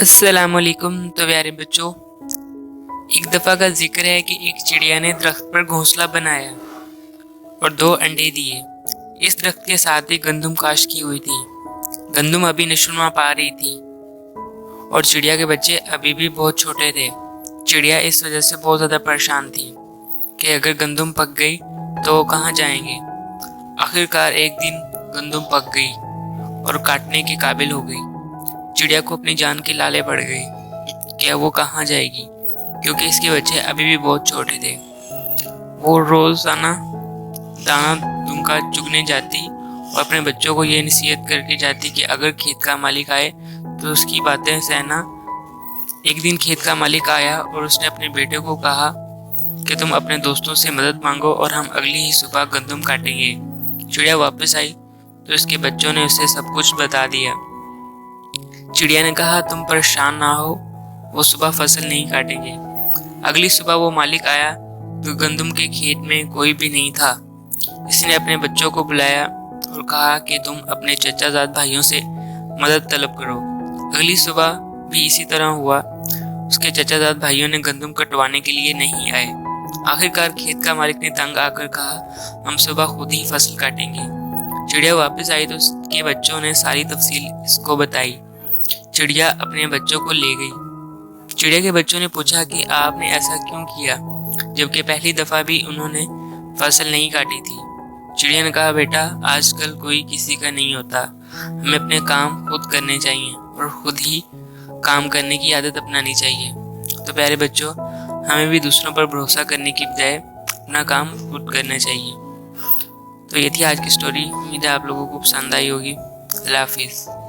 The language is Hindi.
अस्सलामुअलैकुम। तो प्यारे बच्चों, एक दफ़ा का जिक्र है कि एक चिड़िया ने दरख्त पर घोंसला बनाया और 2 अंडे दिए। इस दरख्त के साथ ही गंदम काश की हुई थी। गंदम अभी नशोनुमा पा रही थी और चिड़िया के बच्चे अभी भी बहुत छोटे थे। चिड़िया इस वजह से बहुत ज़्यादा परेशान थी कि अगर गंदम पक गई तो वो कहाँ जाएंगे। आखिरकार एक दिन गंदम पक गई और काटने के काबिल हो गई। चिड़िया को अपनी जान की लाले पड़ गई कि अब वो कहाँ जाएगी, क्योंकि इसके बच्चे अभी भी बहुत छोटे थे। वो रोजाना दाना दुमका चुगने जाती और अपने बच्चों को ये नसीहत करके जाती कि अगर खेत का मालिक आए तो उसकी बातें सहना। एक दिन खेत का मालिक आया और उसने अपने बेटे को कहा कि तुम अपने दोस्तों से मदद मांगो और हम अगली ही सुबह गंदम काटेंगे। चिड़िया वापस आई तो उसके बच्चों ने उसे सब कुछ बता दिया। चिड़िया ने कहा, तुम परेशान ना हो, वो सुबह फसल नहीं काटेंगे। अगली सुबह वो मालिक आया तो गंदम के खेत में कोई भी नहीं था। इसने अपने बच्चों को बुलाया और कहा कि तुम अपने चचाजाद भाइयों से मदद तलब करो। अगली सुबह भी इसी तरह हुआ। उसके चचाजाद भाइयों ने गंदम कटवाने के लिए नहीं आए। आखिरकार खेत का मालिक ने तंग आकर कहा, हम सुबह खुद ही फसल काटेंगे। चिड़िया वापस आई तो उसके बच्चों ने सारी तफसील इसको बताई। चिड़िया अपने बच्चों को ले गई। चिड़िया के बच्चों ने पूछा कि आपने ऐसा क्यों किया, जबकि पहली दफा भी उन्होंने फसल नहीं काटी थी। चिड़िया ने कहा, बेटा, आजकल कोई किसी का नहीं होता। हमें अपने काम खुद करने चाहिए और खुद ही काम करने की आदत अपनानी चाहिए। तो प्यारे बच्चों, हमें भी दूसरों पर भरोसा करने की बजाय अपना काम खुद करना चाहिए। तो ये थी आज की स्टोरी। उम्मीद है आप लोगों को पसंद आई होगी। अल्लाह हाफिज़।